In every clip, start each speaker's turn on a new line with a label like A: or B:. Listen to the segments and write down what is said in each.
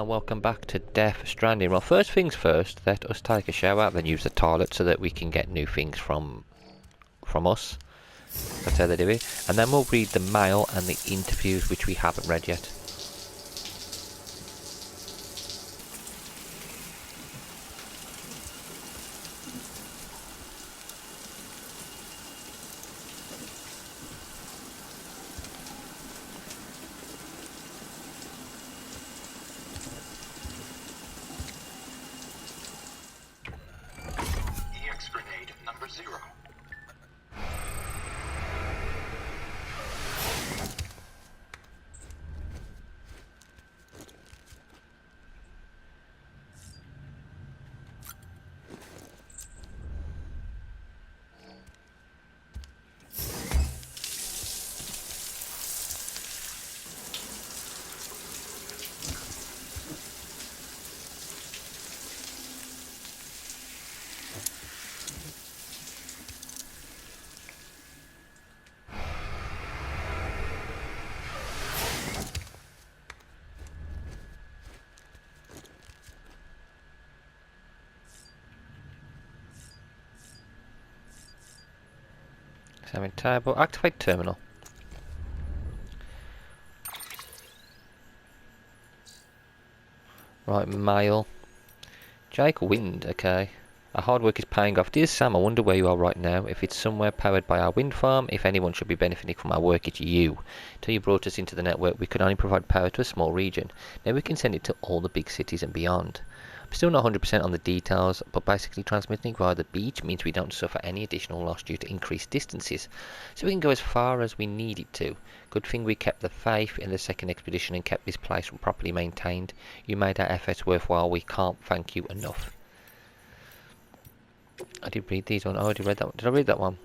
A: and welcome back to Death Stranding. Well, first things first, let us take a shower, then use the toilet so that we can get new things from us. That's how they do it. And then we'll read the mail and the interviews, which we haven't read yet.
B: Grenade number 0.
A: Examine table, activate terminal. Right, mail. Jake Wind, okay. Our hard work is paying off. Dear Sam, I wonder where you are right now. If it's somewhere powered by our wind farm, if anyone should be benefiting from our work, it's you. Till you brought us into the network, we could only provide power to a small region. Now we can send it to all the big cities and beyond. I'm still not 100% on the details, but basically transmitting via the beach means we don't suffer any additional loss due to increased distances. So we can go as far as we need it to. Good thing we kept the faith in the second expedition and kept this place properly maintained. You made our efforts worthwhile. We can't thank you enough. I did read these one. I already read that one. Did I read that one?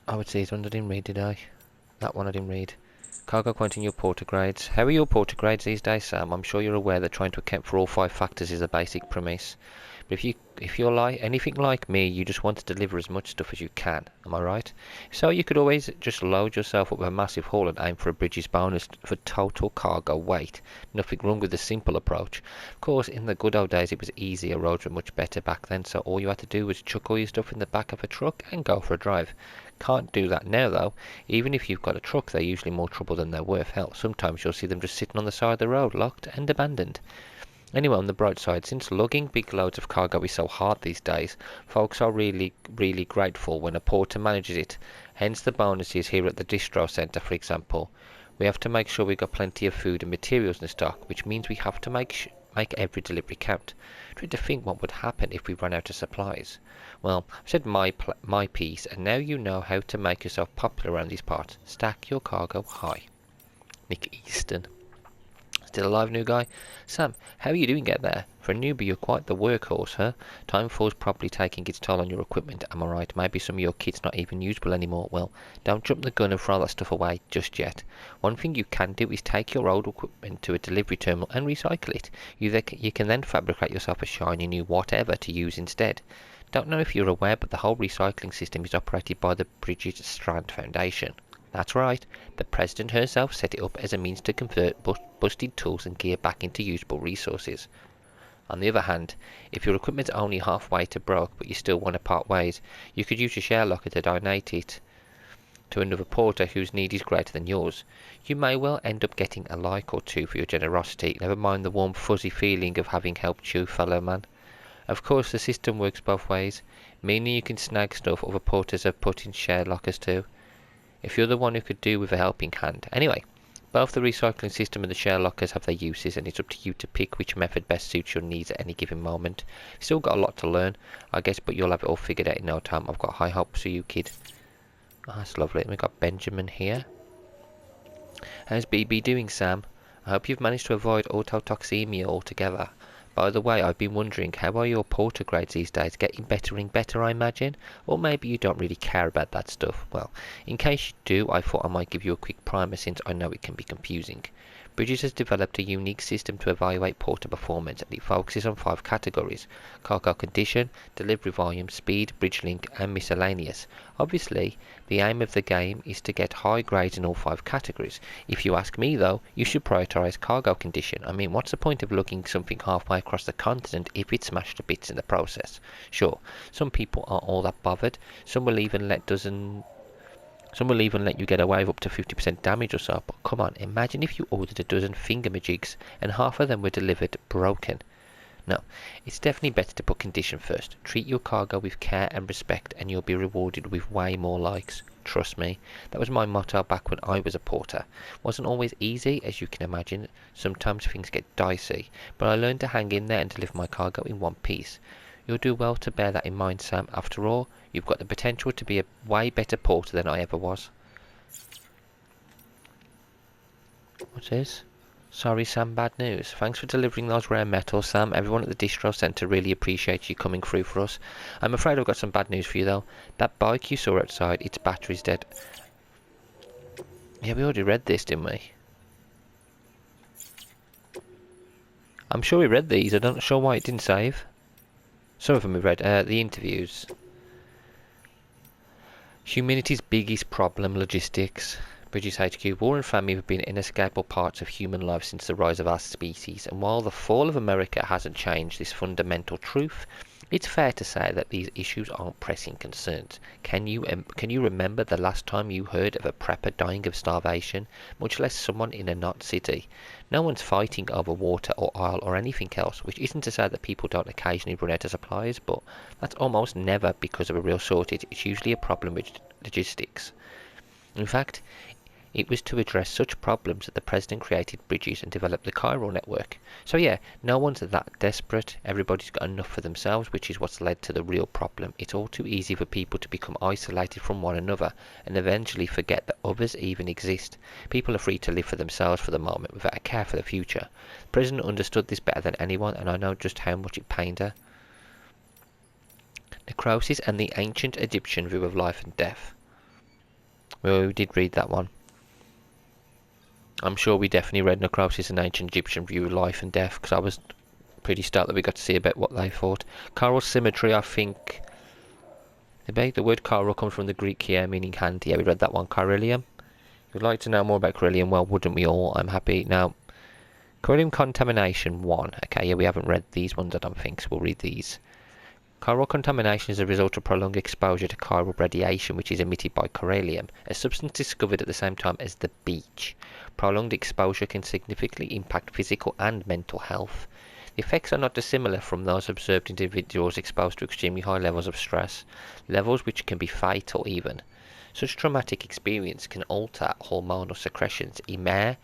A: I would say these ones I didn't read, did I? That one I didn't read. Cargo quoting your porter grades. How are your porter grades these days, Sam? I'm sure you're aware that trying to account for all 5 factors is a basic premise. But if you're like anything like me, you just want to deliver as much stuff as you can. Am I right? So you could always just load yourself up with a massive haul and aim for a Bridges bonus for total cargo weight. Nothing wrong with the simple approach. Of course, in the good old days it was easier. Roads were much better back then, so all you had to do was chuck all your stuff in the back of a truck and go for a drive. Can't do that now though. Even if you've got a truck, they're usually more trouble than they're worth. Hell, sometimes you'll see them just sitting on the side of the road, locked and abandoned. Anyway, on the bright side, since lugging big loads of cargo is so hard these days, folks are really grateful when a porter manages it. Hence the bonuses here at the distro centre, for example. We have to make sure we got plenty of food and materials in stock, which means we have to make every delivery count. Try to think what would happen if we run out of supplies. Well, I've said my piece, and now you know how to make yourself popular around these parts. Stack your cargo high. Nick Easton. Still alive, new guy? Sam, how are you doing out there? For a newbie, you're quite the workhorse, huh? Time falls probably taking its toll on your equipment, am I right? Maybe some of your kit's not even usable anymore. Well, don't jump the gun and throw that stuff away just yet. One thing you can do is take your old equipment to a delivery terminal and recycle it. You can then fabricate yourself a shiny new whatever to use instead. Don't know if you're aware, but the whole recycling system is operated by the Bridges Strand Foundation. That's right, the President herself set it up as a means to convert busted tools and gear back into usable resources. On the other hand, if your equipment's only halfway to broke but you still want to part ways, you could use your share locker to donate it to another porter whose need is greater than yours. You may well end up getting a like or two for your generosity, never mind the warm fuzzy feeling of having helped you, fellow man. Of course the system works both ways, meaning you can snag stuff other porters have put in share lockers too. If you're the one who could do with a helping hand. Anyway, both the recycling system and the share lockers have their uses, and it's up to you to pick which method best suits your needs at any given moment. You've still got a lot to learn, I guess, but you'll have it all figured out in no time. I've got high hopes for you, kid. Oh, that's lovely. We've got Benjamin here. How's BB doing, Sam? I hope you've managed to avoid autotoxemia altogether. By the way, I've been wondering, how are your porter grades these days? Getting better, I imagine? Or maybe you don't really care about that stuff. Well, in case you do, I thought I might give you a quick primer since I know it can be confusing. Bridges has developed a unique system to evaluate porter performance, and it focuses on 5 categories: cargo condition, delivery volume, speed, bridge link, and miscellaneous. Obviously, the aim of the game is to get high grades in all 5 categories. If you ask me though, you should prioritise cargo condition. I mean, what's the point of lugging something halfway across the continent if it's smashed to bits in the process? Sure, some people aren't all that bothered. Some will even let you get away with up to 50% damage or so, but come on, imagine if you ordered a dozen thingamajigs and half of them were delivered broken. No, it's definitely better to put condition first. Treat your cargo with care and respect and you'll be rewarded with way more likes. Trust me, that was my motto back when I was a porter. Wasn't always easy, as you can imagine. Sometimes things get dicey, but I learned to hang in there and deliver my cargo in one piece. You'll do well to bear that in mind, Sam. After all, you've got the potential to be a way better porter than I ever was. What's this? Sorry, Sam, bad news. Thanks for delivering those rare metals, Sam. Everyone at the distro centre really appreciates you coming through for us. I'm afraid I've got some bad news for you, though. That bike you saw outside, its battery's dead. Yeah, we already read this, didn't we? I'm sure we read these. I'm not sure why it didn't save. Some of them we read. The interviews. Humanity's biggest problem, logistics. Bridges HQ. War and famine have been inescapable parts of human life since the rise of our species, and while the fall of America hasn't changed this fundamental truth, it's fair to say that these issues aren't pressing concerns. Can you remember the last time you heard of a prepper dying of starvation, much less someone in a not city? No one's fighting over water or oil or anything else, which isn't to say that people don't occasionally run out of supplies, but that's almost never because of a real shortage. It's usually a problem with logistics. In fact, it was to address such problems that the president created Bridges and developed the chiral network. So yeah, no one's that desperate. Everybody's got enough for themselves, which is what's led to the real problem. It's all too easy for people to become isolated from one another and eventually forget that others even exist. People are free to live for themselves for the moment without a care for the future. The president understood this better than anyone, and I know just how much it pained her. Necrosis and the ancient Egyptian view of life and death. Well, we did read that one. I'm sure we definitely read Necrosis and Ancient Egyptian View of Life and Death, because I was pretty stoked that we got to see a bit what they thought. Chiral symmetry, I think. The word chiral comes from the Greek here, meaning hand. Yeah, we read that one. Chiralium. If you'd like to know more about chiralium, well, wouldn't we all? I'm happy. Now, chiralium contamination 1. Okay, yeah, we haven't read these ones, I don't think, so we'll read these. Chiral contamination is a result of prolonged exposure to chiral radiation, which is emitted by chiralium, a substance discovered at the same time as the beach. Prolonged exposure can significantly impact physical and mental health. The effects are not dissimilar from those observed in individuals exposed to extremely high levels of stress, levels which can be fatal even. Such traumatic experience can alter hormonal secretions, impair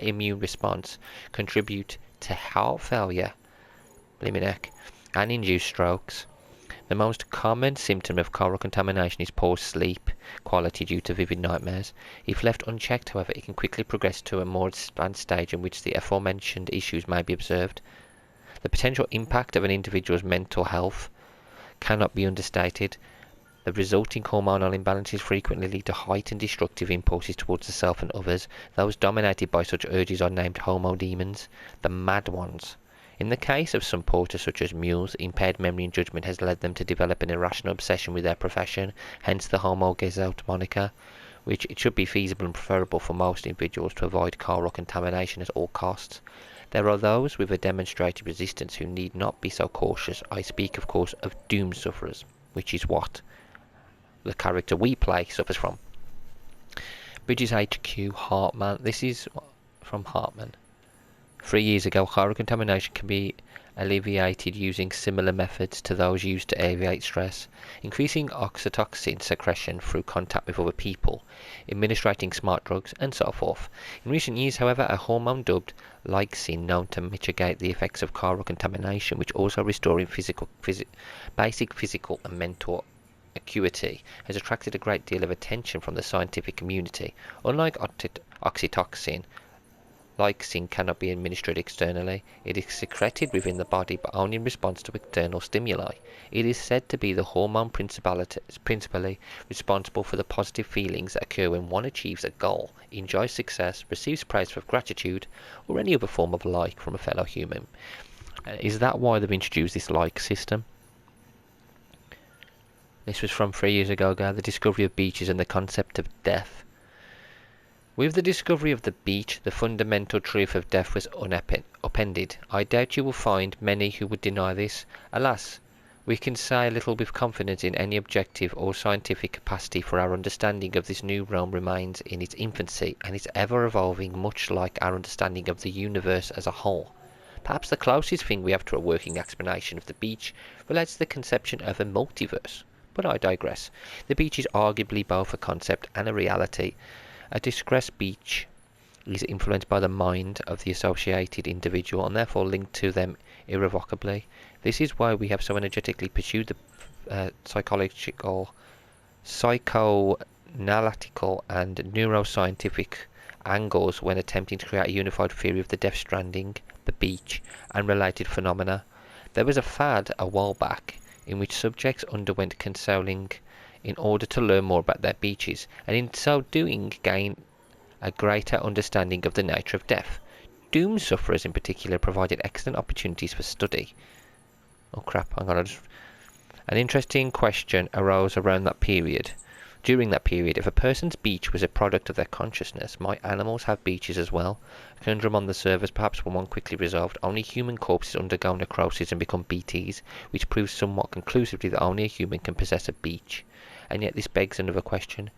A: immune response, contribute to heart failure, and induce strokes. The most common symptom of chiral contamination is poor sleep quality due to vivid nightmares. If left unchecked, however, it can quickly progress to a more advanced stage in which the aforementioned issues may be observed. The potential impact of an individual's mental health cannot be understated. The resulting hormonal imbalances frequently lead to heightened destructive impulses towards the self and others. Those dominated by such urges are named homo-demons, the mad ones. In the case of some porters such as mules, impaired memory and judgment has led them to develop an irrational obsession with their profession, hence the homo gezout moniker, which it should be feasible and preferable for most individuals to avoid chiral contamination at all costs. There are those with a demonstrated resistance who need not be so cautious. I speak, of course, of doom sufferers, which is what the character we play suffers from. Bridges HQ, Hartman. This is from Hartman. 3 years ago, chiral contamination can be alleviated using similar methods to those used to alleviate stress, increasing oxytocin secretion through contact with other people, administering smart drugs, and so forth. In recent years, however, a hormone dubbed lyxin, known to mitigate the effects of chiral contamination, which also restoring basic physical and mental acuity, has attracted a great deal of attention from the scientific community. Unlike oxytocin, Lycin cannot be administered externally. It is secreted within the body but only in response to external stimuli. It is said to be the hormone principally responsible for the positive feelings that occur when one achieves a goal, enjoys success, receives praise for gratitude, or any other form of like from a fellow human. Is that why they've introduced this like system? This was from 3 years ago, the discovery of beaches and the concept of death. With the discovery of the beach, the fundamental truth of death was upended. I doubt you will find many who would deny this. Alas, we can say little with confidence in any objective or scientific capacity, for our understanding of this new realm remains in its infancy and is ever evolving, much like our understanding of the universe as a whole. Perhaps the closest thing we have to a working explanation of the beach relates to the conception of a multiverse. But I digress. The beach is arguably both a concept and a reality. A distressed beach is influenced by the mind of the associated individual and therefore linked to them irrevocably. This is why we have so energetically pursued the psychoanalytical and neuroscientific angles when attempting to create a unified theory of the Death Stranding, the beach, and related phenomena. There was a fad a while back in which subjects underwent counselling in order to learn more about their beaches, and in so doing gain a greater understanding of the nature of death. Doom sufferers in particular provided excellent opportunities for study. Oh crap, An interesting question arose around that period. During that period, if a person's beach was a product of their consciousness, might animals have beaches as well? A conundrum on the surface, perhaps one quickly resolved. Only human corpses undergo necrosis and become BTs, which proves somewhat conclusively that only a human can possess a beach. And yet this begs another question.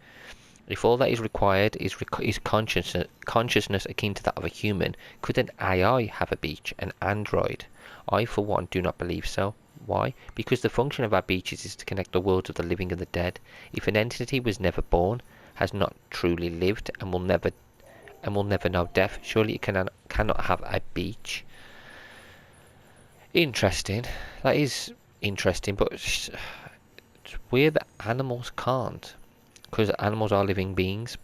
A: If all that is required is consciousness akin to that of a human, could an AI have a beach, an android? I, for one, do not believe so. Why? Because the function of our beaches is to connect the worlds of the living and the dead. If an entity was never born, has not truly lived, and will never know death, surely it cannot have a beach. Interesting. That is interesting, but it's weird that animals can't. Because animals are living beings.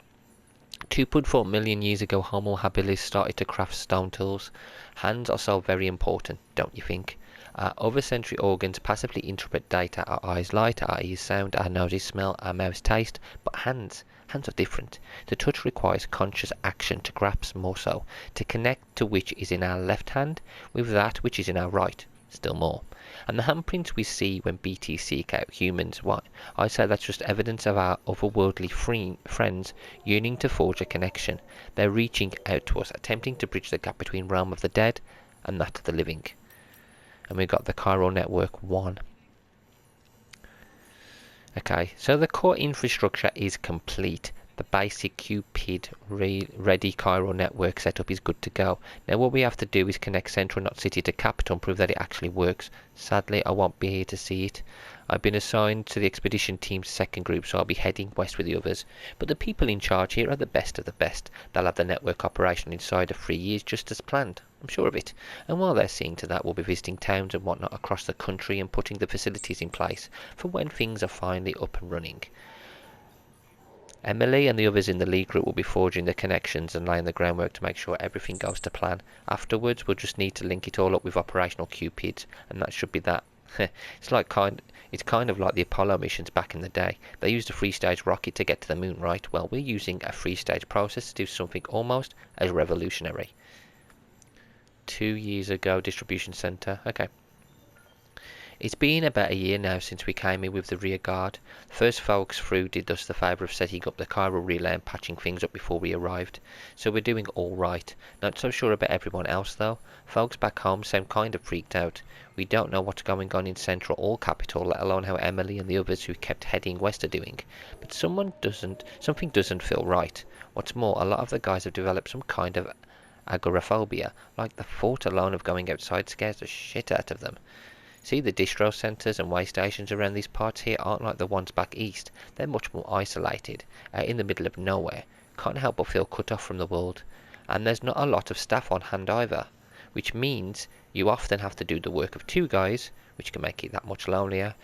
A: 2.4 million years ago, Homo habilis started to craft stone tools. Hands are so very important, don't you think? Our other sensory organs passively interpret data. Our eyes light, our ears sound, our noses smell, our mouths taste. But hands are different. The touch requires conscious action to grasp, more so, to connect to which is in our left hand with that which is in our right, still more. And the handprints we see when BTs seek out humans, why? I say that's just evidence of our otherworldly friends yearning to forge a connection. They're reaching out to us, attempting to bridge the gap between realm of the dead and that of the living. And we've got the chiral network 1. Okay, so the core infrastructure is complete. The basic Cupid ready chiral network setup is good to go. Now what we have to do is connect Central Knot City to Capital and prove that it actually works. Sadly, I won't be here to see it. I've been assigned to the expedition team's second group, so I'll be heading west with the others. But the people in charge here are the best of the best. They'll have the network operational inside of 3 years just as planned. I'm sure of it. And while they're seeing to that, we'll be visiting towns and whatnot across the country and putting the facilities in place for when things are finally up and running. Emily and the others in the lead group will be forging the connections and laying the groundwork to make sure everything goes to plan. Afterwards, we'll just need to link it all up with operational Cupids, and that should be that. It's kind of like the Apollo missions back in the day. They used a 3-stage rocket to get to the moon, right? Well, we're using a 3-stage process to do something almost as revolutionary. 2 years ago, distribution centre. Okay. It's been about a year now since we came in with the rear guard. The first folks through did us the favour of setting up the chiral relay and patching things up before we arrived. So we're doing all right. Not so sure about everyone else though. Folks back home sound kind of freaked out. We don't know what's going on in Central or Capital, let alone how Emily and the others who kept heading west are doing. But something doesn't feel right. What's more, a lot of the guys have developed some kind of agoraphobia. Like the thought alone of going outside scares the shit out of them. See, the distro centres and way stations around these parts here aren't like the ones back east. They're much more isolated, in the middle of nowhere. Can't help but feel cut off from the world. And there's not a lot of staff on hand either, which means you often have to do the work of 2 guys, which can make it that much lonelier.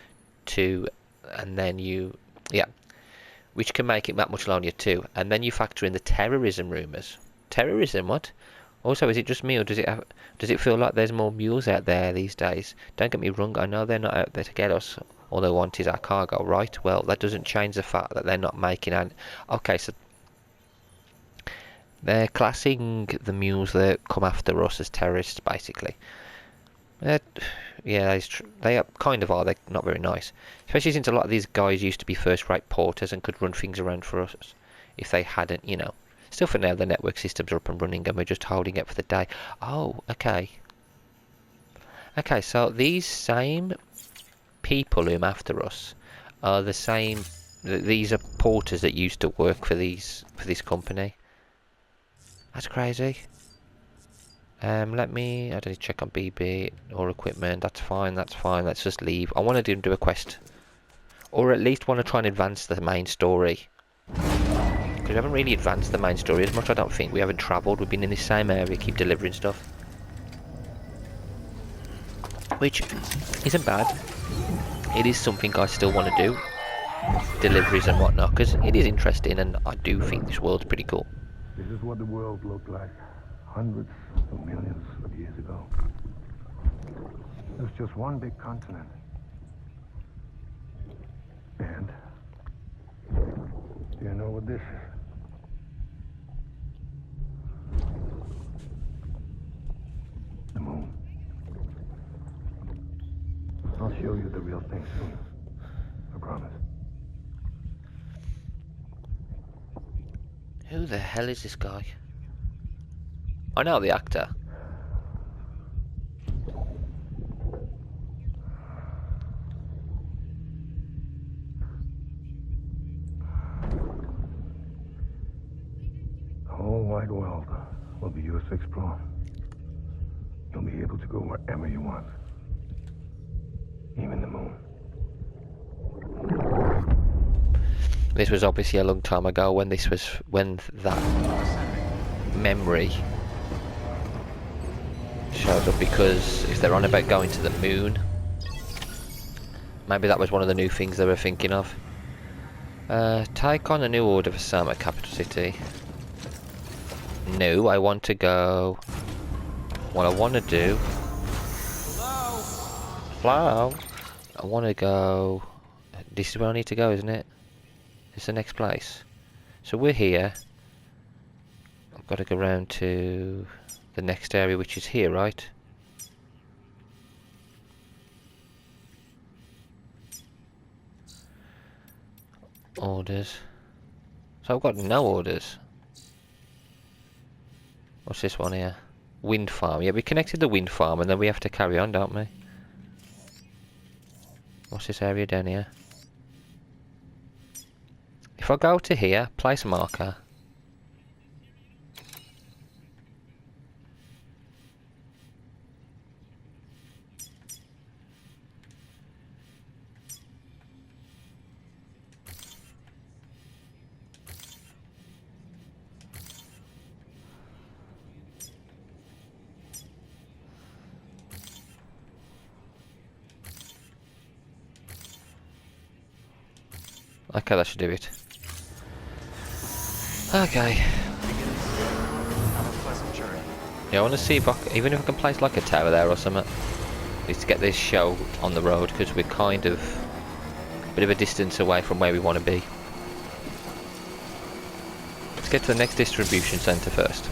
A: Which can make it that much lonelier too. And then you factor in the terrorism rumours. Terrorism, what? Also, is it just me, or does it feel like there's more mules out there these days? Don't get me wrong, I know they're not out there to get us. All they want is our cargo, right? Well, that doesn't change the fact that they're not making an... Okay, so they're classing the mules that come after us as terrorists, basically. Uh, yeah, they are, kind of are. They're not very nice. Especially since a lot of these guys used to be first-rate porters and could run things around for us if they hadn't, you know. Still, for now, the network systems are up and running and we're just holding it for the day. Oh, okay. Okay, so these same people who are after us are the same... These are porters that used to work for this company. That's crazy. Let me... I don't need to check on BB or equipment. That's fine, that's fine. Let's just leave. I want to do a quest. Or at least want to try and advance the main story. Because we haven't really advanced the main story as much, I don't think. We haven't travelled. We've been in the same area, keep delivering stuff. Which isn't bad. It is something I still want to do. Deliveries and whatnot. Because it is interesting and I do think this world's pretty cool.
B: This is what the world looked like hundreds of millions of years ago. It was just one big continent. And do you know what this is? The moon. I'll show you the real thing soon. I promise.
A: Who the hell is this guy? I know the actor.
B: The whole wide world will be yours to explore. You'll be able to go wherever you want. Even the moon.
A: This was obviously a long time ago when that memory showed up, because if they're on about going to the moon, maybe that was one of the new things they were thinking of. Take on a new order for Sam at Capital City. No, I want to go... What I want to do... Hello? I want to go... This is where I need to go, isn't it? It's the next place. So we're here. I've got to go round to the next area, which is here, right? Orders. So I've got no orders. What's this one here? Wind farm. Yeah, we connected the wind farm and then we have to carry on, don't we? What's this area down here? If I go to here, place a marker. Okay, that should do it. Okay. Yeah, I want to see if even if I can place like a tower there or something. Just to get this show on the road, because we're kind of a bit of a distance away from where we want to be. Let's get to the next distribution centre first.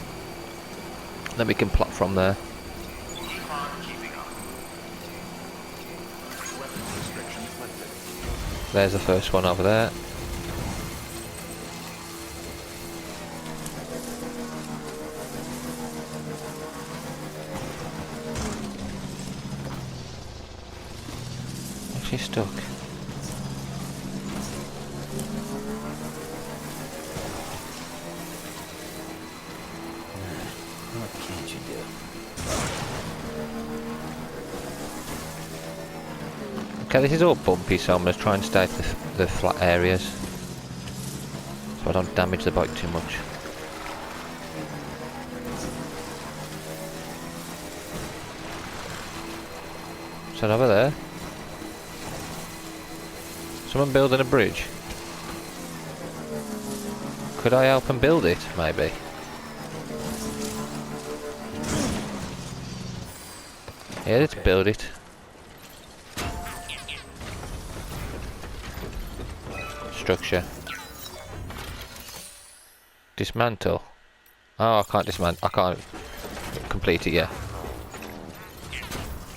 A: Then we can plot from there. There's the first one over there. She's stuck.
C: What can't you do?
A: Okay, this is all bumpy, so I'm going to try and stay to the flat areas, so I don't damage the bike too much. Is that over there? Someone building a bridge? Could I help and build it, maybe? Yeah, let's build it. Structure. Dismantle. Oh, I can't dismantle. I can't complete it yet.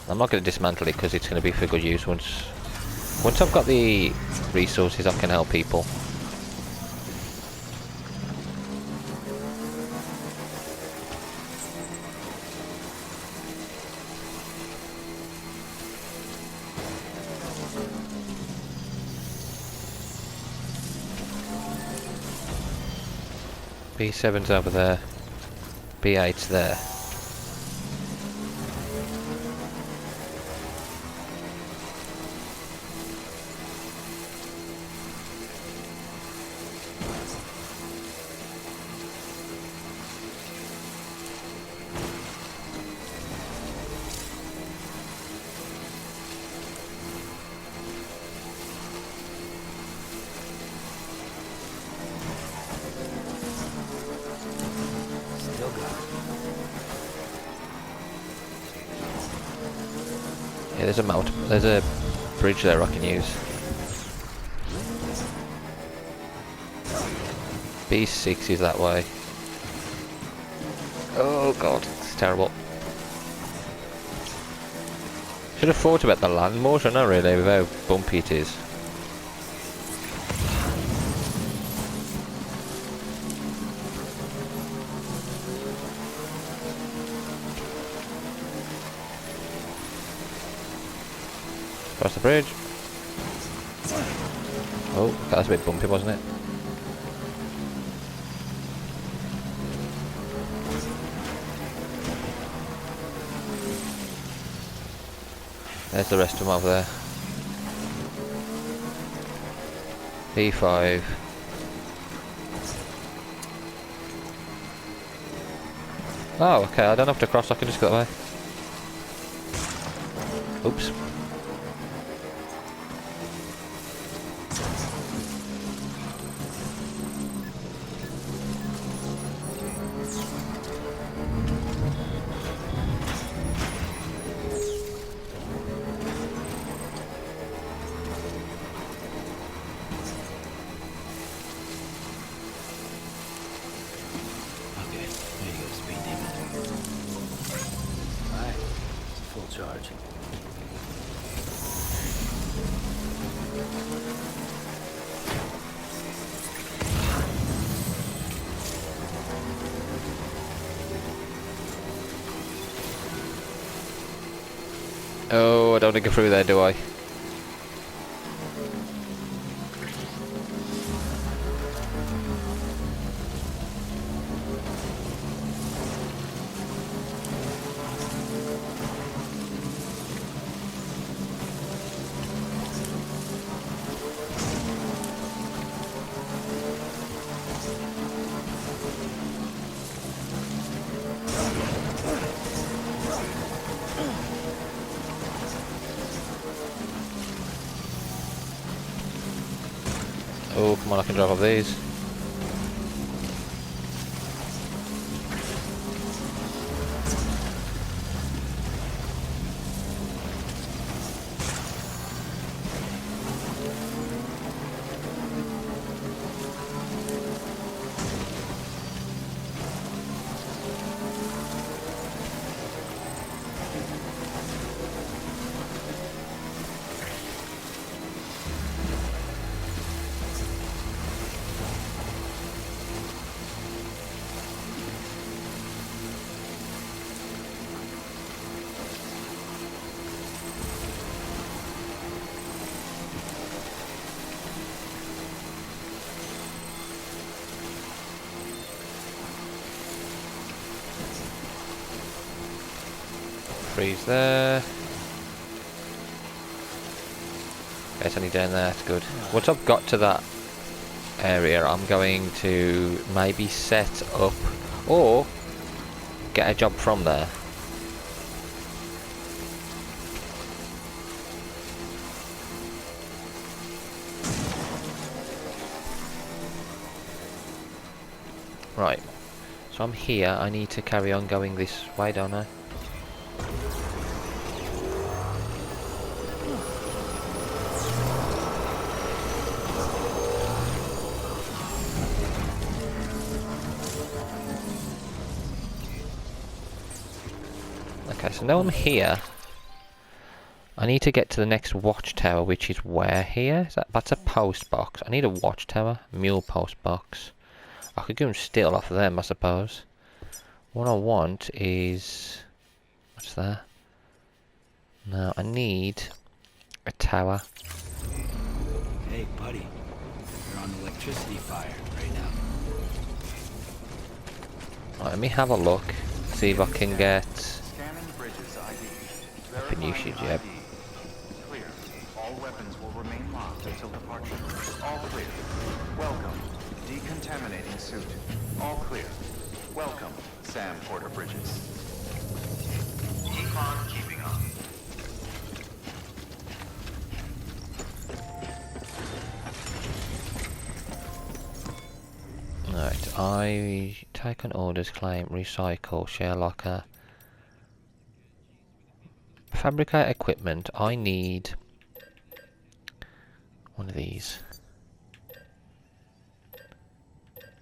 A: I'm not going to dismantle it because it's going to be for good use once I've got the resources. I can help people. B7's over there. B8's there.
C: Still got it.
A: Yeah, there's a bridge there I can use. B6 is that way. Oh god, it's terrible. Should have thought about the land more, shouldn't I really, with how bumpy it is. Across the bridge. Oh, that's a bit bumpy, wasn't it? There's the rest of them over there. B5. Oh, okay, I don't have to cross, I can just go that way. Oops.
C: Okay, there you go, speed demon. Alright, it's a full charge.
A: Oh, I don't want to go through there, do I? Oh, come on, I can drive off these. Freeze there. Okay, it's only down there, that's good. Once I've got to that area, I'm going to maybe set up or get a job from there. Right, so I'm here, I need to carry on going this way, don't I? Okay, so now I'm here. I need to get to the next watchtower, which is where here? That's a post box. I need a watchtower, mule post box. I could go and steal off of them, I suppose. What I want is... what's that? No, I need a tower.
C: Hey, buddy. You're on electricity fire right now.
A: Right, let me have a look. See if I can get...
D: Scanning bridges ID.
A: up in usage, yep.
D: Clear. All weapons will remain locked until departure. All clear. Welcome. Decontaminating suit. All clear. Welcome, Sam Porter Bridges. Econ keeping on.
A: Right, I take on orders, claim, recycle, share locker. Fabricate equipment. I need one of these.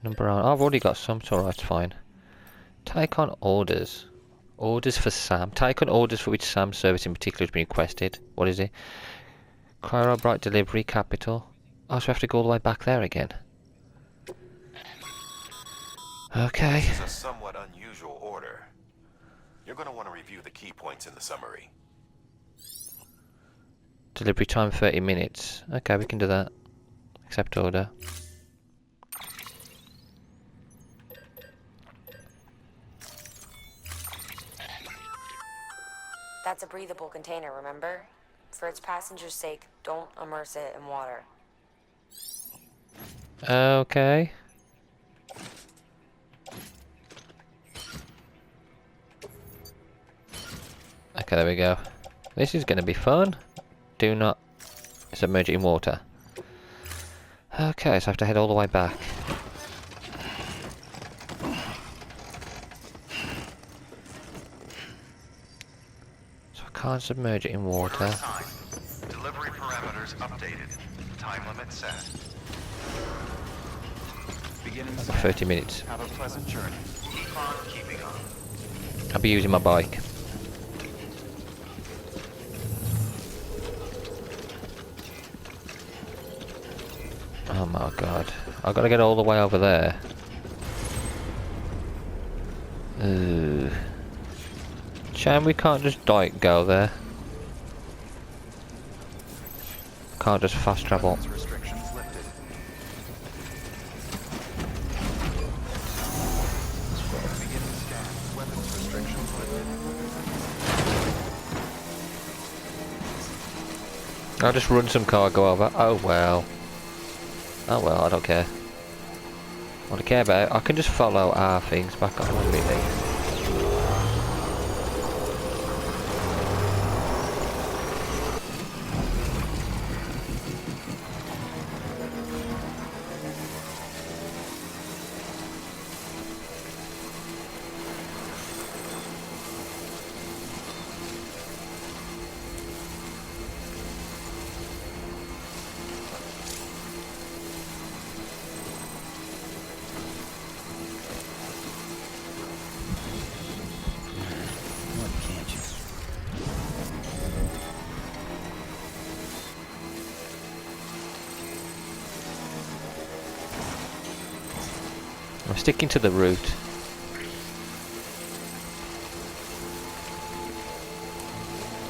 A: Number on. I've already got some, so it's fine. Take on orders. Orders for Sam. Take on orders for which Sam's service in particular has been requested. What is it? Cryo Bright Delivery Capital. Oh, so I have to go all the way back there again. Okay.
E: This is a somewhat unusual order. You're going to want to review the key points in the summary.
A: Delivery time 30 minutes. Okay, we can do that. Accept order.
F: That's a breathable container, remember? For its passengers' sake, don't immerse it in water.
A: Okay. Okay, there we go. This is going to be fun. Do not submerge it in water. Okay, so I have to head all the way back. So I can't submerge it in water.
D: Order assigned. Delivery parameters updated. Time limit set. Beginning
A: I've got 30 minutes.
D: Have a pleasant journey. Econ keeping on.
A: I'll be using my bike. Oh my god. I've got to get all the way over there. Shame we can't just go there. Can't just fast travel.
D: Weapons restrictions lifted. Beginning scan. Weapons restrictions lifted.
A: I'll just run some cargo over. Oh well. Oh well, I don't care. What I care about, I can just follow our things back on really.
C: What can't you?
A: I'm sticking to the route.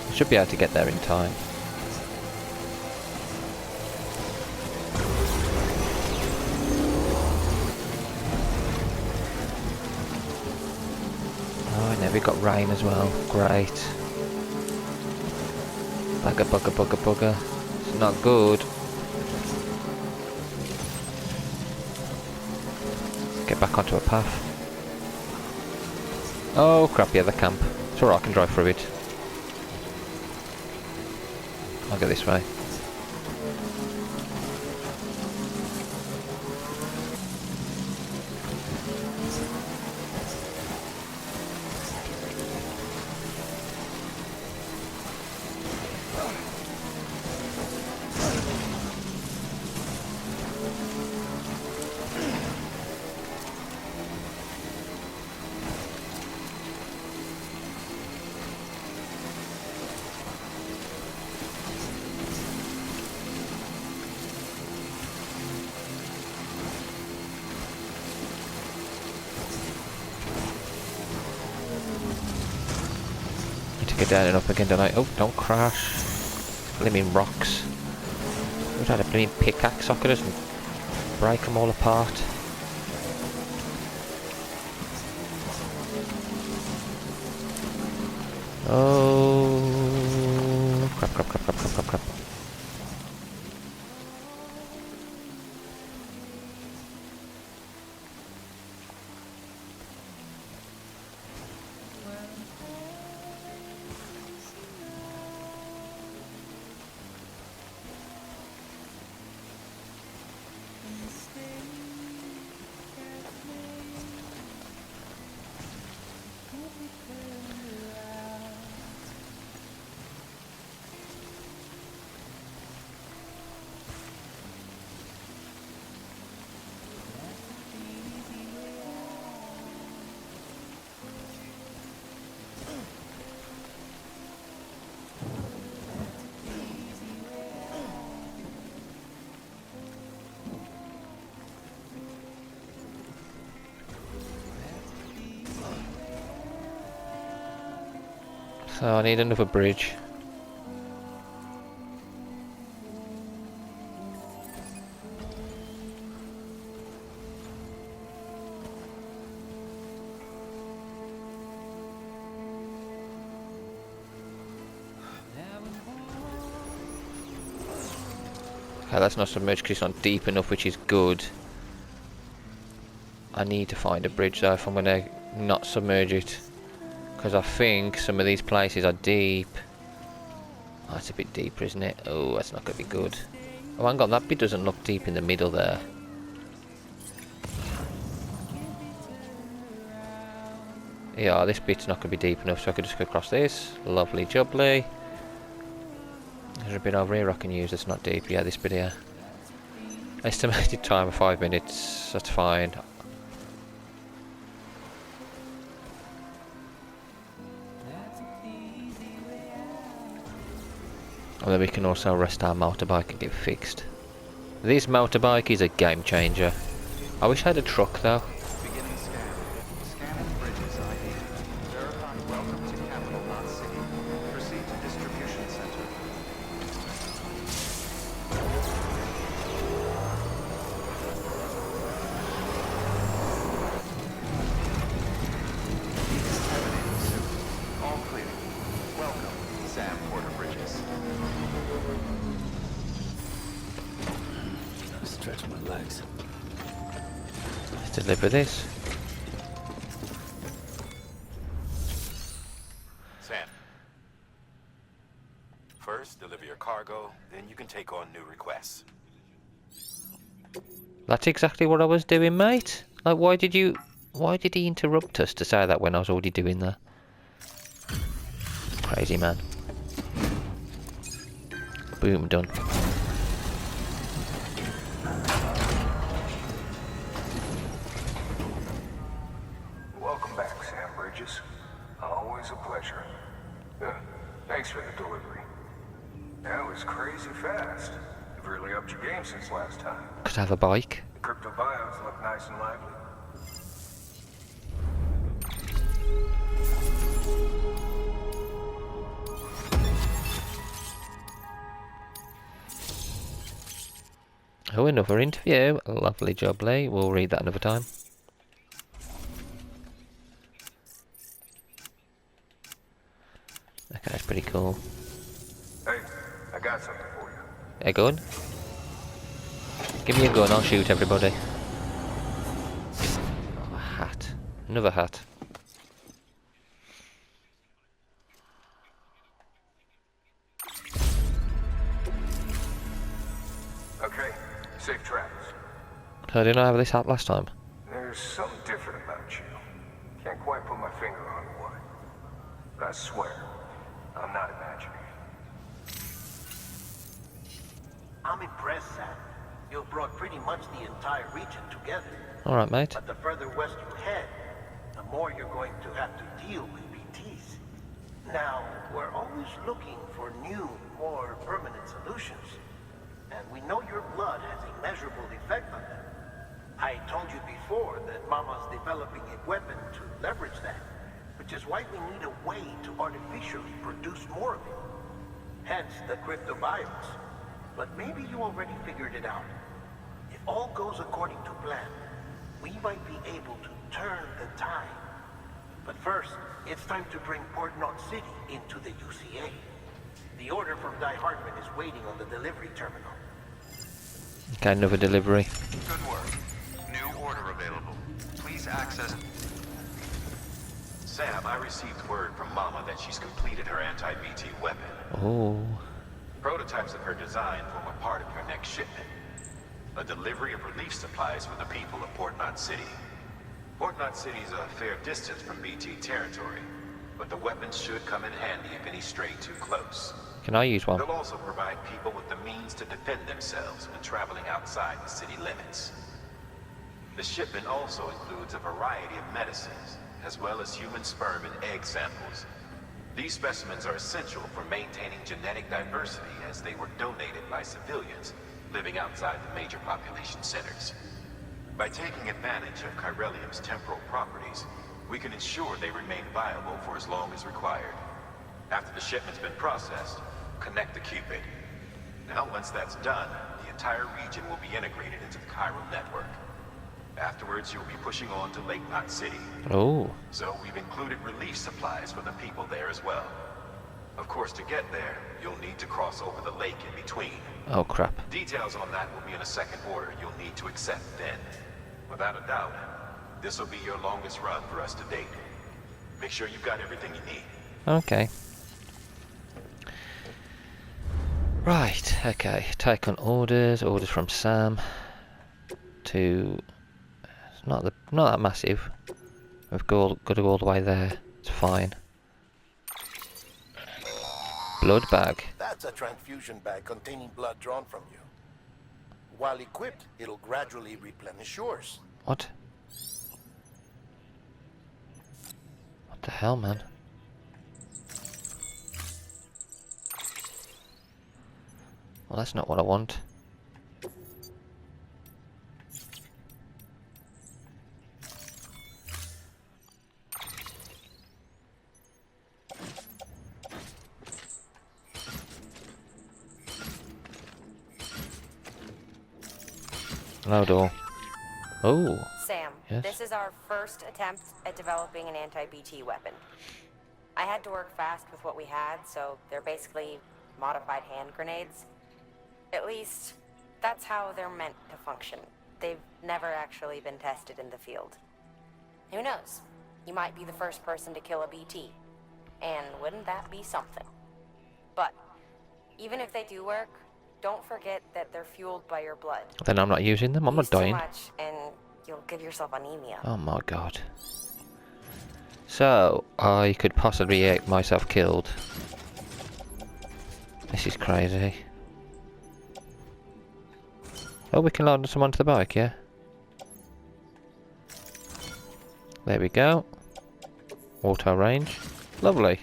A: I should be able to get there in time. Oh, and then we got rain as well. Great. Bugger, bugger, bugger, bugger. It's not good. Get back onto a path. Oh crap, yeah, the camp. It's alright, I can drive through it. I'll go this way. get down and up again, don't I? Oh, don't crash. Blimmin' rocks. We've had a blimmin' pickaxe socket us and break them all apart. Oh, crap, crap, crap, crap, crap, crap, crap. So I need another bridge. Okay, that's not submerged because it's not deep enough, which is good. I need to find a bridge though if I'm going to not submerge it. Because I think some of these places are deep. Oh, it's a bit deeper, isn't it? Oh, that's not going to be good. Oh, hang on, that bit doesn't look deep in the middle there. Yeah, this bit's not going to be deep enough, so I could just go across this. Lovely jubbly. There's a bit over here I can use that's not deep. Yeah, this bit here. Estimated time of 5 minutes. That's fine. And then we can also rest our motorbike and get fixed. This motorbike is a game changer. I wish I had a truck though.
D: Beginning scan. Scanning bridges ID. Verify welcome to capital, not city. Proceed to distribution center. Decontaminating suit. All clear. Welcome, Sam Porter Bridges.
C: Stretch my legs.
A: Let's deliver this.
E: Sam. First, deliver your cargo, then you can take on new requests.
A: That's exactly what I was doing, mate. Like, why did he interrupt us to say that when I was already doing that? Crazy man. Boom, done.
B: Welcome back, Sam Bridges. Always a pleasure. Thanks for the delivery. That was crazy fast. You've really upped your game since last time.
A: Could I have a bike?
B: The crypto bios look nice and lively.
A: Oh, another interview. Lovely jubbly. We'll read that another time. Okay, that's pretty cool.
B: Hey, I got something for you.
A: A gun? Give me a gun, I'll shoot everybody. Oh, a hat. Another hat.
B: Okay, safe travels.
A: I didn't have this hat last time.
B: There's something different about you. Can't quite put my finger on what. But I swear, I'm not imagining it.
G: I'm impressed, Sam. You've brought pretty much the entire region together.
A: Alright, mate.
G: But the further west you head, the more you're going to have to deal with BTs. Now, we're always looking for new, more permanent solutions. And we know your blood has a measurable effect on them. I told you before that Mama's developing a weapon to leverage that. which is why we need a way to artificially produce more of it. Hence the cryptobiotes. But maybe you already figured it out. If all goes according to plan, we might be able to turn the tide. But first, it's time to bring Port Knot City into the UCA. The order from Die Hardman is waiting on the delivery terminal.
A: Okay, another delivery.
D: Good work. New order available. Please access...
E: Sam, I received word from Mama that she's completed her anti-BT weapon.
A: Oh.
E: Prototypes of her design form a part of your next shipment. A delivery of relief supplies for the people of Port Knot City. Port Knot City is a fair distance from BT territory, but the weapons should come in handy if any stray too close.
A: Can I use one?
E: They'll also provide people with the means to defend themselves when traveling outside the city limits. The shipment also includes a variety of medicines, as well as human sperm and egg samples. These specimens are essential for maintaining genetic diversity, as they were donated by civilians living outside the major population centers. By taking advantage of chiralium's temporal properties, we can ensure they remain viable for as long as required. After the shipment's been processed, connect the Cupid. Now, once that's done, the entire region will be integrated into the chiral network. Afterwards, you'll be pushing on to Lake Knot City.
A: Oh.
E: So we've included relief supplies for the people there as well. Of course, to get there, you'll need to cross over the lake in between.
A: Oh, crap.
E: Details on that will be in a second order you'll need to accept then. Without a doubt, this will be your longest run for us to date. Make sure you've got everything you need.
A: Okay. Right, okay. Take on orders. Orders from Sam. To... It's not that massive. We've got to go all the way there. It's fine. Blood bag.
G: That's a transfusion bag containing blood drawn from you. While equipped, it'll gradually replenish yours.
A: What? What the hell, man? Well, that's not what I want. No door. Oh.
F: Sam,
A: Yes?
F: this is our first attempt at developing an anti-BT weapon. I had to work fast with what we had, so they're basically modified hand grenades. At least, that's how they're meant to function. They've never actually been tested in the field. Who knows? You might be the first person to kill a BT. And wouldn't that be something? But, even if they do work, don't forget that they're fueled by your blood.
A: Then I'm not using them. I'm not
F: Use too
A: dying.
F: much, and you'll give yourself anemia.
A: Oh my god. So, I could possibly get myself killed. This is crazy. Oh, we can load some onto the bike, yeah? There we go. Auto range. Lovely.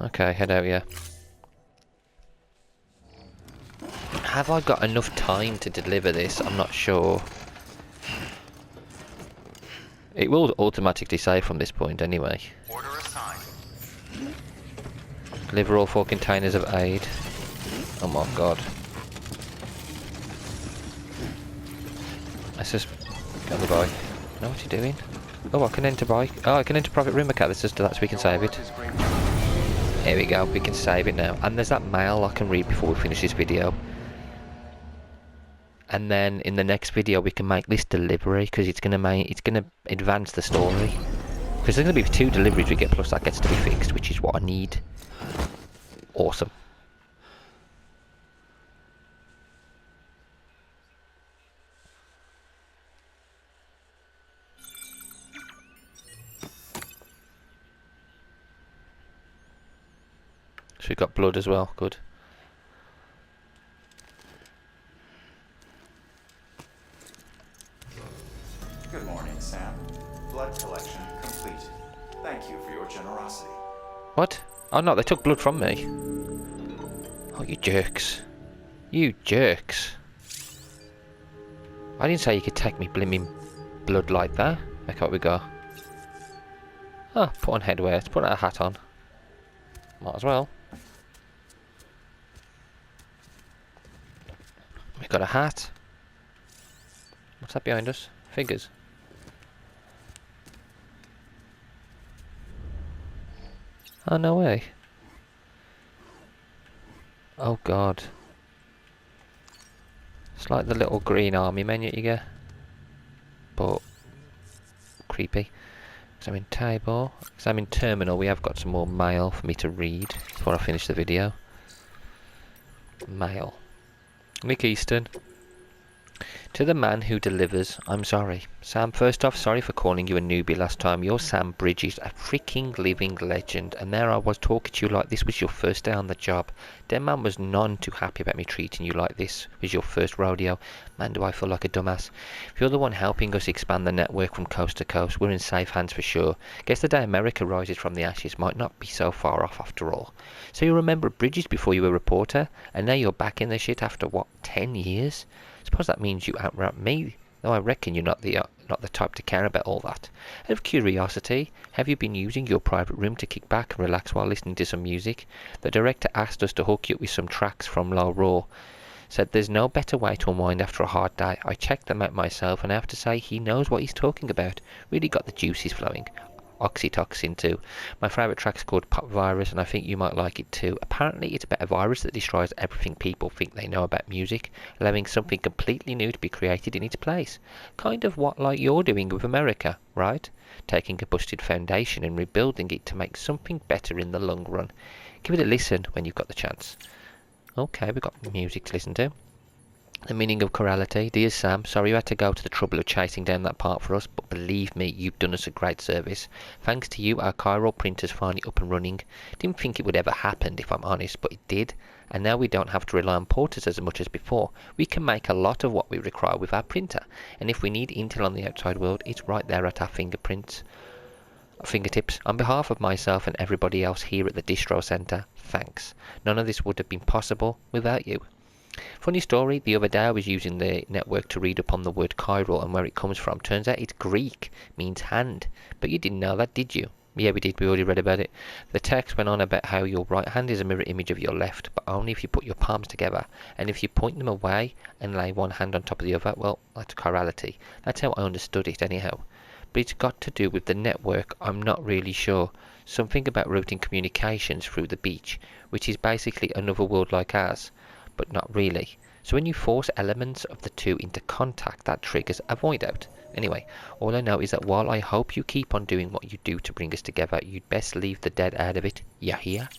A: Okay, head out, yeah. Have I got enough time to deliver this? I'm not sure. It will automatically save from this point anyway.
D: Order assigned.
A: Deliver all 4 containers of aid. Oh my god. Let's just go on the bike. No, what are you doing? Oh, I can enter bike. Oh, I can enter private room account. That's so we can save it. There we go. We can save it now. And there's that mail I can read before we finish this video. And then in the next video we can make this delivery because it's gonna advance the story. Because there's gonna be 2 deliveries we get, plus that gets to be fixed, which is what I need. Awesome. So we've got blood as well. Good.
H: Good morning, Sam. Blood collection complete. Thank you for your generosity.
A: What? Oh no, they took blood from me. Oh, you jerks. You jerks. I didn't say you could take me blimmin' blood like that. Okay, what we got? Oh, put on headwear. Let's put a hat on. Might as well. We got a hat. What's that behind us? Figures. Oh, no way. Oh, God. It's like the little green army men you get. But creepy. Examine table. Examine terminal. We have got some more mail for me to read before I finish the video. Mail. Nick Easton. To the man who delivers, I'm sorry. Sam, first off, sorry for calling you a newbie last time. You're Sam Bridges, a freaking living legend. And there I was talking to you like this was your first day on the job. That man was none too happy about me treating you like this was your first rodeo. Man, do I feel like a dumbass. If you're the one helping us expand the network from coast to coast, we're in safe hands for sure. Guess the day America rises from the ashes might not be so far off after all. So you remember Bridges before you were a reporter, and now you're back in the shit after what, 10 years? Suppose that means you outrap me, though I reckon you're not the type to care about all that. Out of curiosity, have you been using your private room to kick back and relax while listening to some music? The director asked us to hook you up with some tracks from Low Raw. Said there's no better way to unwind after a hard day. I checked them out myself and I have to say he knows what he's talking about. Really got the juices flowing. Oxytocin too. My favourite track's called Pop Virus and I think you might like it too. Apparently it's about a virus that destroys everything people think they know about music, allowing something completely new to be created in its place. Kind of what like you're doing with America, right? Taking a busted foundation and rebuilding it to make something better in the long run. Give it a listen when you've got the chance. Okay, we've got music to listen to. The meaning of chorality. Dear Sam, sorry you had to go to the trouble of chasing down that part for us, but believe me, you've done us a great service. Thanks to you, our chiral printer's finally up and running. Didn't think it would ever happen, if I'm honest, but it did. And now we don't have to rely on porters as much as before. We can make a lot of what we require with our printer. And if we need intel on the outside world, it's right there at our fingertips. On behalf of myself and everybody else here at the Distro Centre, thanks. None of this would have been possible without you. Funny story, the other day I was using the network to read up on the word chiral and where it comes from. Turns out it's Greek, means hand. But you didn't know that, did you? Yeah, we did, we already read about it. The text went on about how your right hand is a mirror image of your left, but only if you put your palms together. And if you point them away and lay one hand on top of the other, well, that's chirality. That's how I understood it anyhow. But it's got to do with the network, I'm not really sure. Something about routing communications through the beach, which is basically another world like ours. But not really. So when you force elements of the two into contact, that triggers a void out. Anyway, all I know is that while I hope you keep on doing what you do to bring us together, you'd best leave the dead out of it. You hear?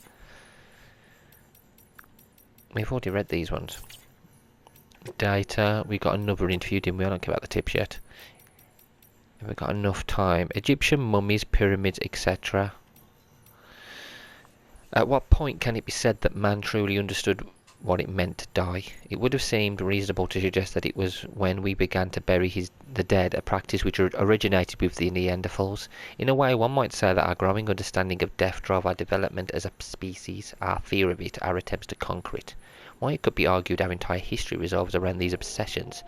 A: We've already read these ones. Data. We got another interview, didn't we? I don't care about the tips yet. Have we got enough time? Egyptian mummies, pyramids, etc. At what point can it be said that man truly understood what it meant to die? It would have seemed reasonable to suggest that it was when we began to bury the dead, a practice which originated with the Neanderthals. In a way, one might say that our growing understanding of death drove our development as a species, our fear of it, our attempts to conquer it. Why, it could be argued our entire history revolves around these obsessions.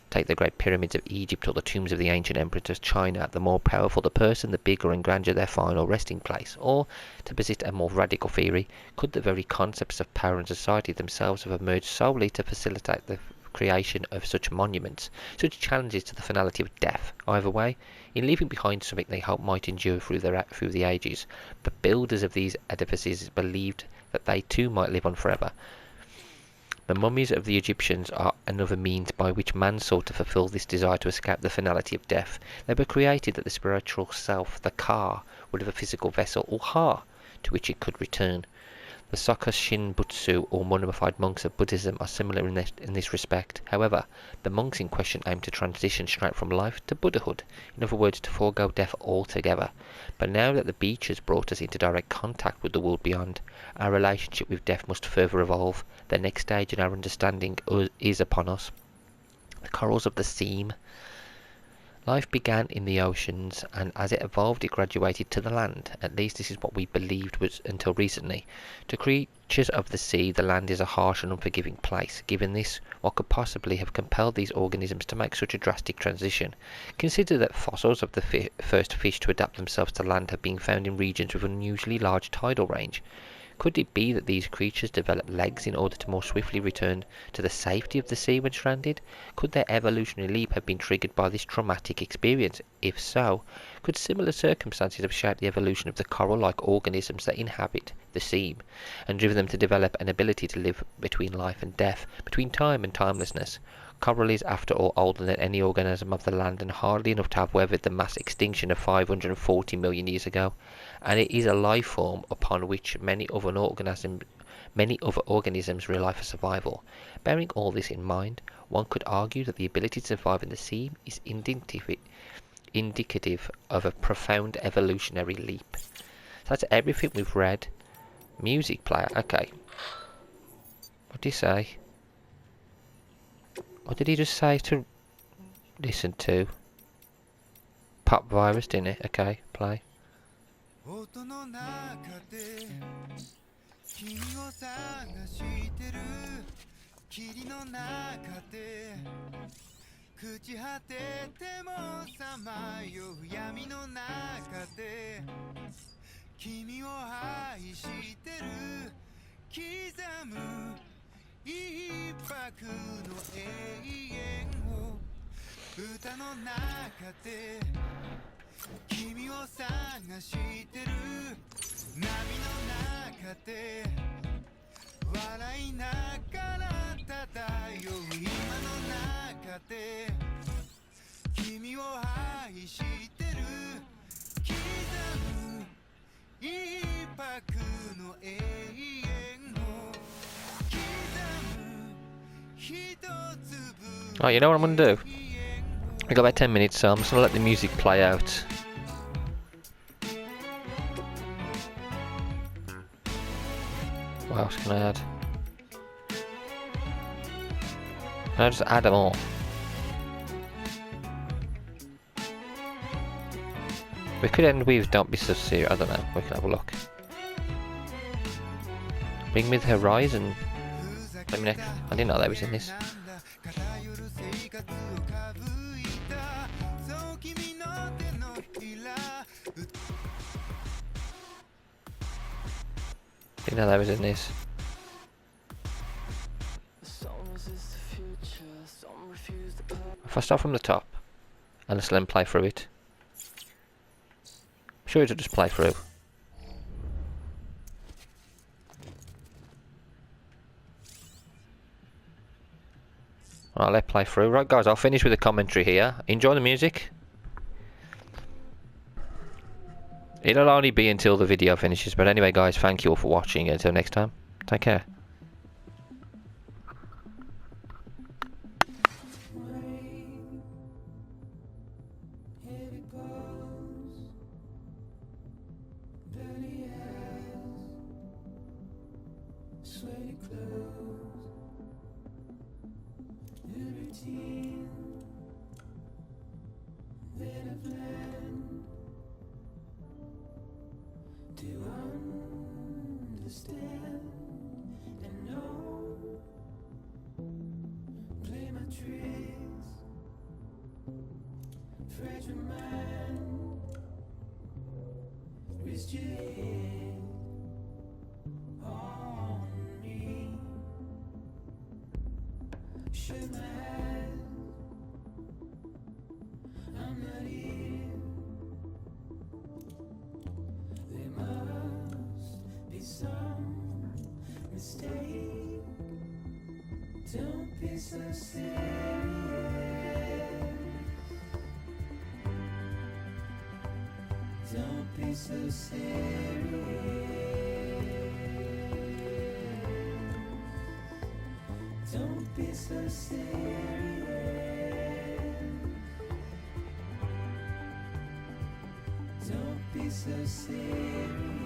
A: Take the great pyramids of Egypt or the tombs of the ancient emperors of China. The more powerful the person, the bigger and grander their final resting place. Or, to posit a more radical theory, could the very concepts of power and society themselves have emerged solely to facilitate the creation of such monuments, such challenges to the finality of death? Either way, in leaving behind something they hoped might endure through the ages, the builders of these edifices believed that they too might live on forever. The mummies of the Egyptians are another means by which man sought to fulfill this desire to escape the finality of death. They were created that the spiritual self, the ka, would have a physical vessel, or ha, to which it could return. The Soka Shinbutsu, or mummified monks of Buddhism, are similar in this respect. However, the monks in question aim to transition straight from life to Buddhahood, in other words, to forego death altogether. But now that the beach has brought us into direct contact with the world beyond, our relationship with death must further evolve. The next stage in our understanding is upon us. The corals of the seam Life began in the oceans, and as it evolved it graduated to the land. At least this is what we believed was until recently. To creatures of the sea, the land is a harsh and unforgiving place. Given this, what could possibly have compelled these organisms to make such a drastic transition? Consider that fossils of the first fish to adapt themselves to land have been found in regions with unusually large tidal range. Could it be that these creatures developed legs in order to more swiftly return to the safety of the sea when stranded? Could their evolutionary leap have been triggered by this traumatic experience? If so, could similar circumstances have shaped the evolution of the coral-like organisms that inhabit the sea, and driven them to develop an ability to live between life and death, between time and timelessness? Coral is, after all, older than any organism of the land and hardly enough to have weathered the mass extinction of 540 million years ago. And it is a life form upon which many other organisms rely for survival. Bearing all this in mind, one could argue that the ability to survive in the sea is indicative of a profound evolutionary leap. So that's everything we've read. Music player, okay. What did he say? What did he just say to listen to? Pop virus, didn't it? Okay, play.
I: 音の中で君を探してる霧の中で朽ち果ててもさまよう闇の中で君を愛してる刻む一拍の永遠を歌の中で君を探してる波の中で笑いながら漂う今の中で君を愛してる刻む一拍の永遠を刻む一粒
A: Right, you know what I'm going to do? We've got about 10 minutes, so I'm just going to let the music play out. What else can I add? Can I just add them all? We could end with Don't Be So Serious. I don't know. We can have a look. Bring Me the Horizon. Let me know. I didn't know that was in this. Didn't know that was in this. If I start from the top and just let him play through it, I'm sure it'll just play through. Alright, let's play through. Right guys, I'll finish with the commentary here. Enjoy the music. It'll only be until the video finishes, but anyway guys, thank you all for watching. Until next time, take care.
J: Don't be so serious. Don't be so serious. Don't be so serious. Don't be so serious.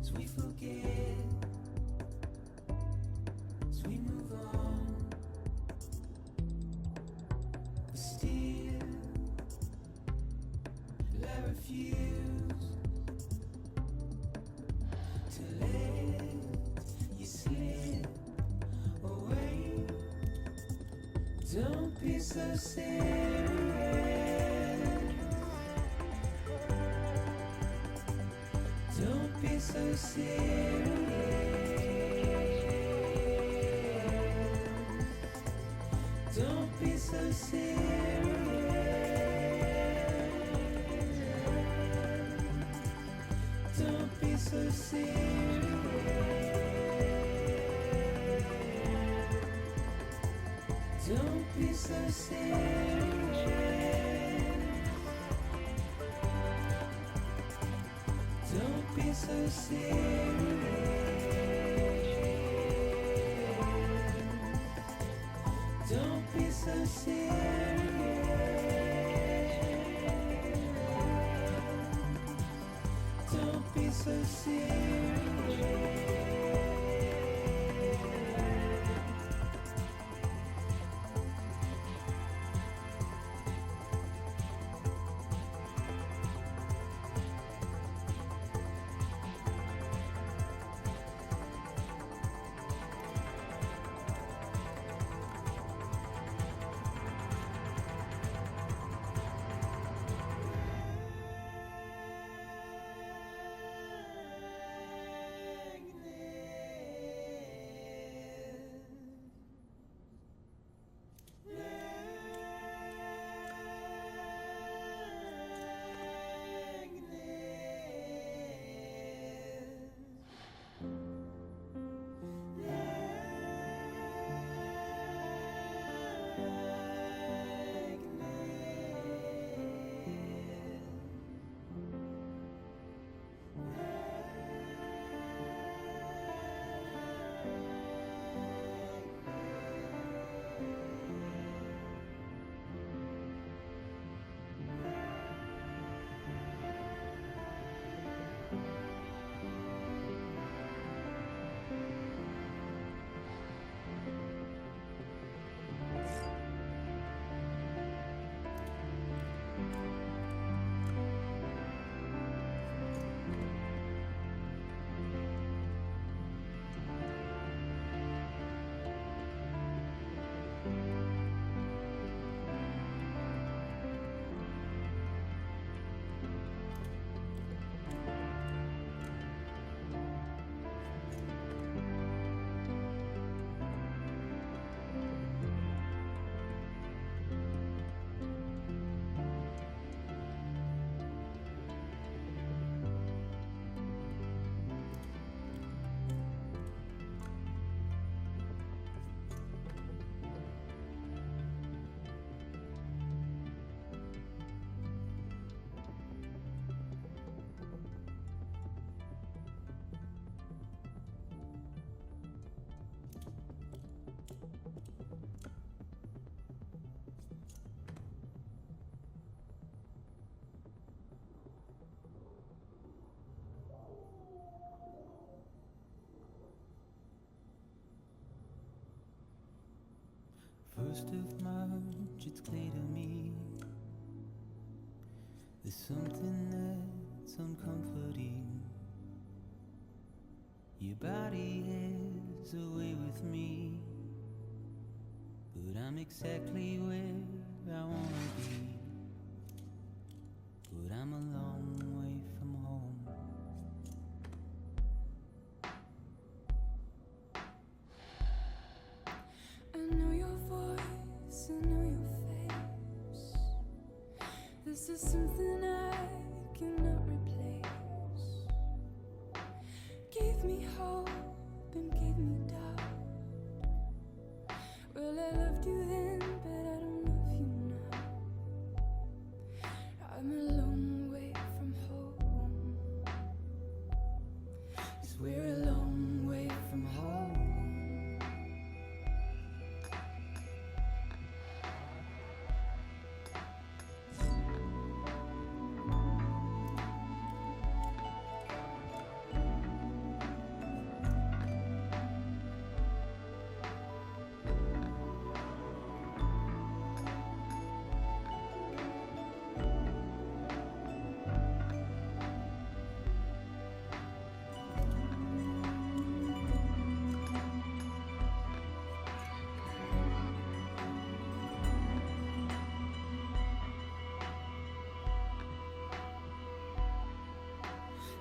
J: as we forget, as we move on. But still, I refuse to let you slip away. Don't be so serious. Don't be so serious. Don't be so serious. Don't be so serious. Don't be so serious. Don't be so serious. Don't be so serious. Don't be so serious. First of March, it's clear to me there's something that's uncomforting. Your body is away with me, but I'm exactly where I wanna be. But I'm a long way from home.
K: I know your voice, I know your face. This is something I cannot replace. Gave me hope and gave me doubt. Well, I loved you then, but I don't love you now. I'm a long way from home. 'Cause we're a long way from home.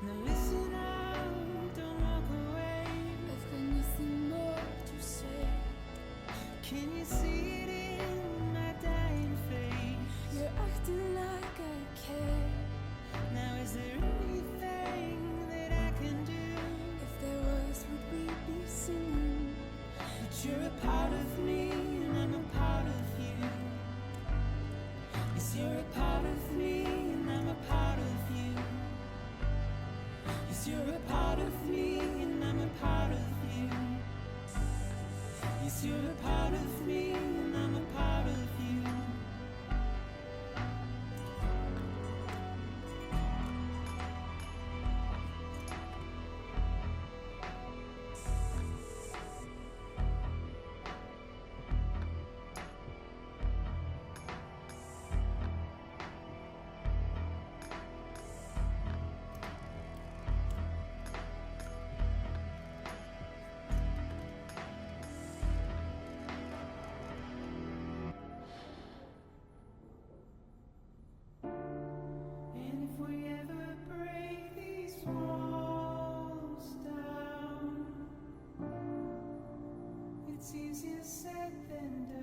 J: Now listen up, don't walk away.
K: I've got nothing more to say.
J: Can you see it in my dying face?
K: You're acting like I care.
J: Now is there anything that I can do?
K: If there was, would we be singing?
J: But you're a part of me and I'm a part of you. Yes, you're a part of me and I'm a part of you. Yes, you're a part of me and I'm a part of you. Yes, you're a part of me and I'm a part of you. And if we ever break these walls down, it's easier said than done.